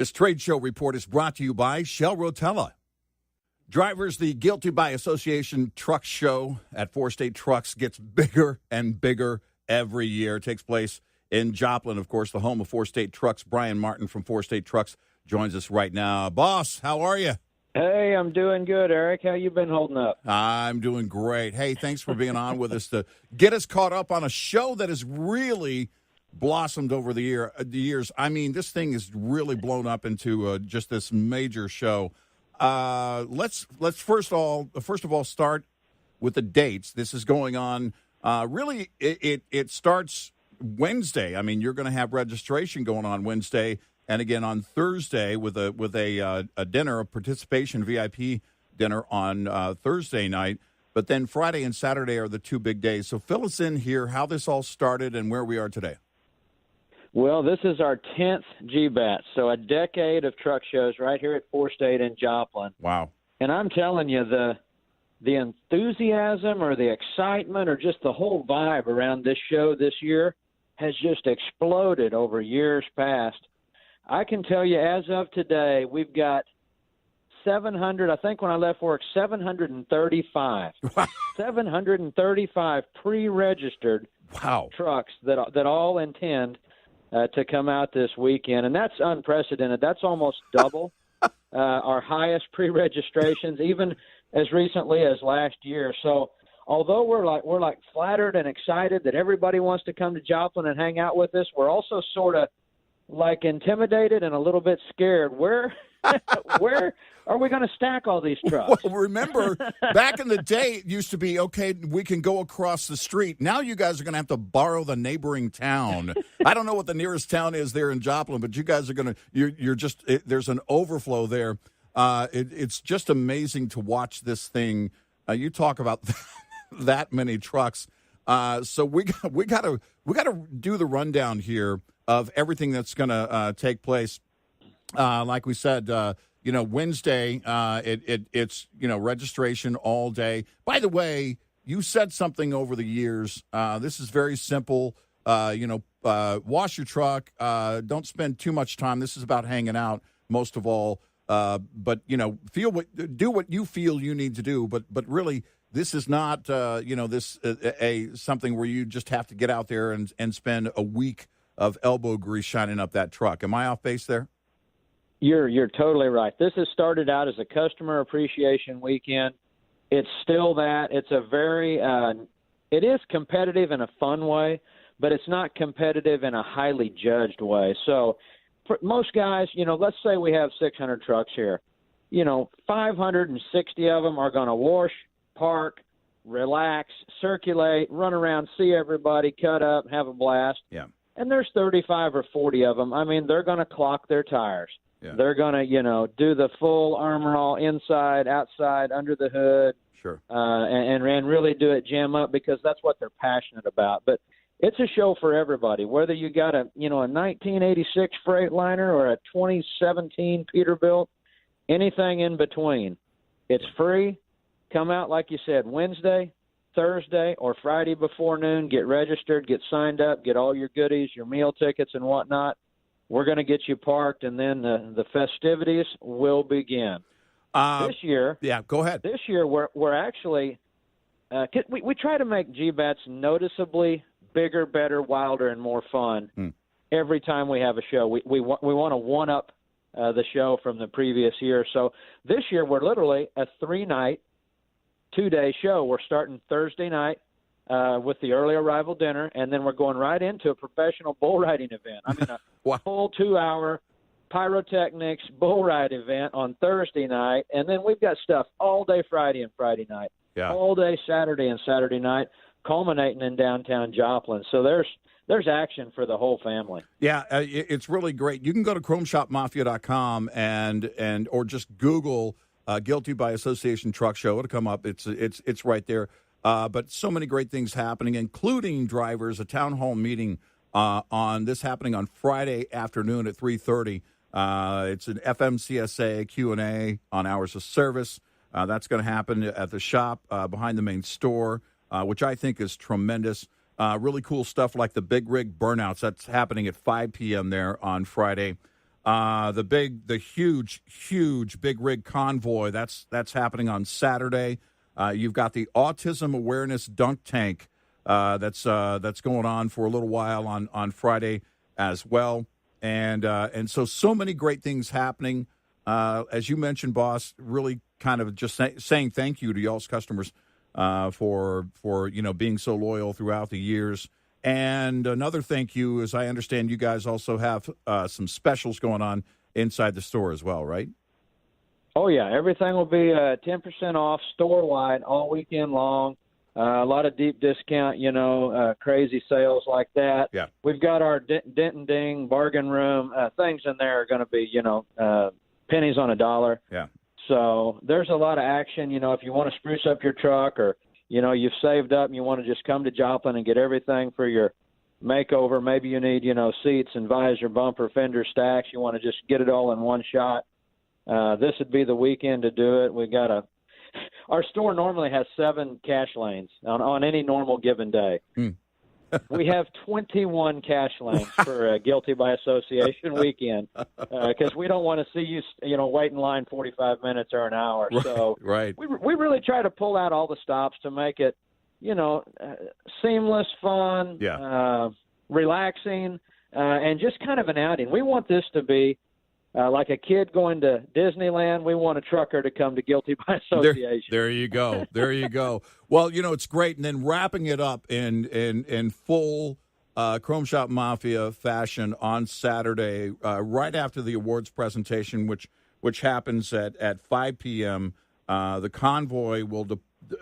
This trade show report is brought to you by Shell Rotella. Drivers, the Guilty by Association Truck Show at Four State Trucks gets bigger and bigger every year. It takes place in Joplin, of course, the home of Four State Trucks. Bryan Martin from Four State Trucks joins us right now. Boss, how are you? Hey, I'm doing good, Eric. How you been holding up? I'm doing great. Hey, thanks for being on with us to get us caught up on a show that has really blossomed over the years. I mean, this thing is really blown up into just this major show. Let's first of all start with the dates. This is going on. Really, it starts Wednesday. I mean, you're going to have registration going on Wednesday, and again on Thursday with a dinner, a participation VIP dinner on Thursday night. But then Friday and Saturday are the two big days. So fill us in here how this all started and where we are today. Well, this is our 10th GBATS, so a decade of truck shows right here at Four State in Joplin. Wow. And I'm telling you, the enthusiasm or the excitement or just the whole vibe around this show this year has just exploded over years past. I can tell you as of today, we've got 700, I think when I left work, 735. 735 pre-registered trucks that all intend to come out this weekend, and that's unprecedented. That's almost double our highest pre-registrations, even as recently as last year. So, although we're like flattered and excited that everybody wants to come to Joplin and hang out with us, we're also sort of like intimidated and a little bit scared. Where are we going to stack all these trucks? Well, remember, back in the day, it used to be, okay, we can go across the street. Now you guys are going to have to borrow the neighboring town. I don't know what the nearest town is there in Joplin, but you guys are going to, you're just, there's an overflow there. It's just amazing to watch this thing. You talk about that many trucks. So we got to do the rundown here of everything that's going to take place. Like we said, Wednesday, it's registration all day. By the way, you said something over the years. This is very simple. Wash your truck. Don't spend too much time. This is about hanging out most of all. But do what you feel you need to do. But really, this is not something where you just have to get out there and spend a week of elbow grease shining up that truck. Am I off base there? You're totally right. This has started out as a customer appreciation weekend. It's still that. It's a very it is competitive in a fun way, but it's not competitive in a highly judged way. So for most guys, let's say we have 600 trucks here. 560 of them are going to wash, park, relax, circulate, run around, see everybody, cut up, have a blast. Yeah. And there's 35 or 40 of them. I mean, they're going to clock their tires. Yeah. They're going to, do the full armor all inside, outside, under the hood. Sure. And really do it jam up because that's what they're passionate about. But it's a show for everybody, whether you got a 1986 Freightliner or a 2017 Peterbilt, anything in between. It's free. Come out, like you said, Wednesday, Thursday, or Friday before noon. Get registered, get signed up, get all your goodies, your meal tickets and whatnot. We're going to get you parked, and then the festivities will begin. This year, yeah, go ahead. This year, we're actually we try to make GBATS noticeably bigger, better, wilder, and more fun every time we have a show. We want to one up the show from the previous year. So this year, we're literally a 3-night, 2-day show. We're starting Thursday night with the early arrival dinner, and then we're going right into a professional bull riding event. I mean, a full 2-hour pyrotechnics bull ride event on Thursday night, and then we've got stuff all day Friday and Friday night, all day Saturday and Saturday night, culminating in downtown Joplin. So there's action for the whole family. Yeah, it's really great. You can go to chromeshopmafia.com or just Google Guilty by Association Truck Show. It'll come up. It's right there. But so many great things happening, including drivers, a town hall meeting happening on Friday afternoon at 3:30. It's an FMCSA Q&A on hours of service. That's going to happen at the shop behind the main store, which I think is tremendous. Really cool stuff like the big rig burnouts. That's happening at 5 p.m. there on Friday. The huge big rig convoy that's happening on Saturday. You've got the autism awareness dunk tank that's going on for a little while on Friday as well, and so many great things happening. As you mentioned, boss, really kind of just saying thank you to y'all's customers for being so loyal throughout the years. And another thank you is I understand you guys also have some specials going on inside the store as well, right? Oh, yeah. Everything will be 10% off store-wide all weekend long. A lot of deep discount, crazy sales like that. Yeah. We've got our Dent and Ding bargain room. Things in there are going to be, pennies on a dollar. Yeah. So there's a lot of action. If you want to spruce up your truck or you've saved up and you want to just come to Joplin and get everything for your makeover. Maybe you need, seats and visor, bumper, fender stacks. You want to just get it all in one shot. This would be the weekend to do it. Our store normally has 7 cash lanes on any normal given day. We have 21 cash lanes for Guilty by Association weekend because we don't want to see you, wait in line 45 minutes or an hour. Right, so right. We really try to pull out all the stops to make it, seamless, fun, relaxing, and just kind of an outing. We want this to be like a kid going to Disneyland. We want a trucker to come to Guilty by Association. There you go. There you go. Well, it's great. And then wrapping it up in full Chrome Shop Mafia fashion on Saturday, right after the awards presentation, which happens at 5 p.m. The convoy will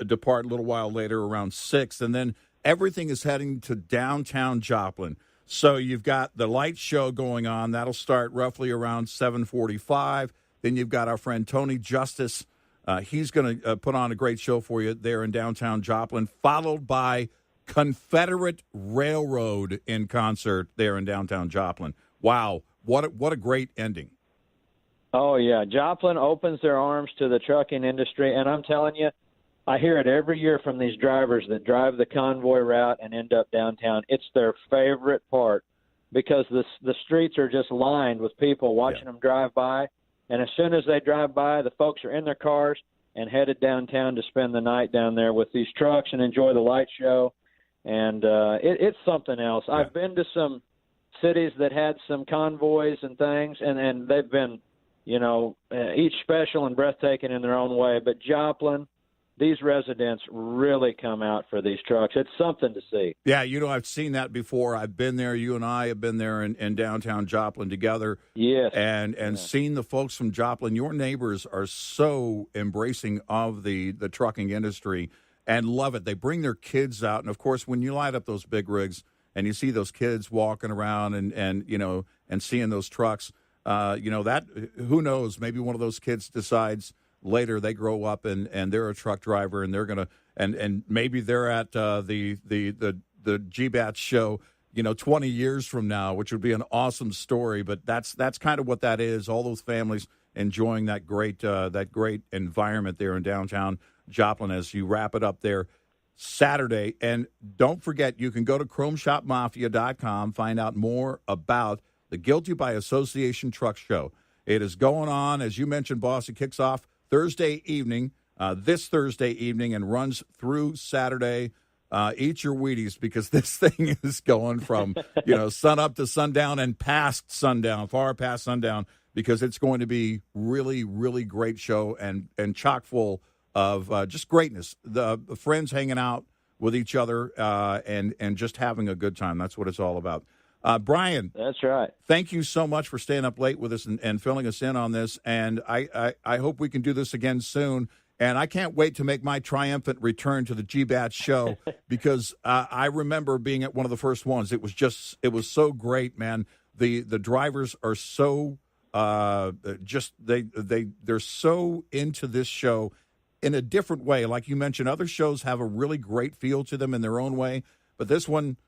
depart a little while later, around 6, and then everything is heading to downtown Joplin. So you've got the light show going on. That'll start roughly around 7:45. Then you've got our friend Tony Justice. He's going to put on a great show for you there in downtown Joplin, followed by Confederate Railroad in concert there in downtown Joplin. Wow, what a great ending. Oh, yeah. Joplin opens their arms to the trucking industry, and I'm telling you, I hear it every year from these drivers that drive the convoy route and end up downtown. It's their favorite part because the streets are just lined with people watching them drive by. And as soon as they drive by, the folks are in their cars and headed downtown to spend the night down there with these trucks and enjoy the light show. And it's something else. Yeah. I've been to some cities that had some convoys and things, and they've been, each special and breathtaking in their own way. But Joplin, these residents really come out for these trucks. It's something to see. Yeah, I've seen that before. I've been there. You and I have been there in downtown Joplin together. Yes. And seen the folks from Joplin. Your neighbors are so embracing of the trucking industry and love it. They bring their kids out. And, of course, when you light up those big rigs and you see those kids walking around and seeing those trucks, that who knows, maybe one of those kids decides later they grow up and they're a truck driver and they're going to and maybe they're at the GBATS show 20 years from now, which would be an awesome story. But that's kind of what that is. All those families enjoying that great environment there in downtown Joplin as you wrap it up there Saturday. And don't forget, you can go to chromeshopmafia.com, find out more about the Guilty by Association Truck Show. It is going on, as you mentioned, boss. It kicks off Thursday evening, this Thursday evening, and runs through Saturday. Eat your Wheaties because this thing is going from sun up to sundown and past sundown, far past sundown, because it's going to be really, really great show and chock full of just greatness. The friends hanging out with each other and just having a good time. That's what it's all about. Bryan. That's right. Thank you so much for staying up late with us and filling us in on this. And I hope we can do this again soon. And I can't wait to make my triumphant return to the GBATS show because I remember being at one of the first ones. It was so great, man. The drivers are so they're so into this show in a different way. Like you mentioned, other shows have a really great feel to them in their own way, but this one,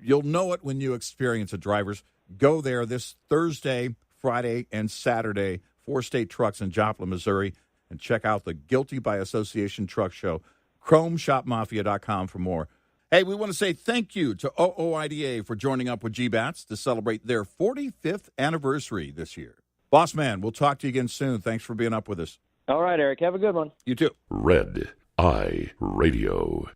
you'll know it when you experience it, drivers. Go there this Thursday, Friday, and Saturday, 4 state trucks in Joplin, Missouri, and check out the Guilty by Association Truck Show. ChromeShopMafia.com for more. Hey, we want to say thank you to OOIDA for joining up with GBATS to celebrate their 45th anniversary this year. Boss man, we'll talk to you again soon. Thanks for being up with us. All right, Eric. Have a good one. You too. Red Eye Radio.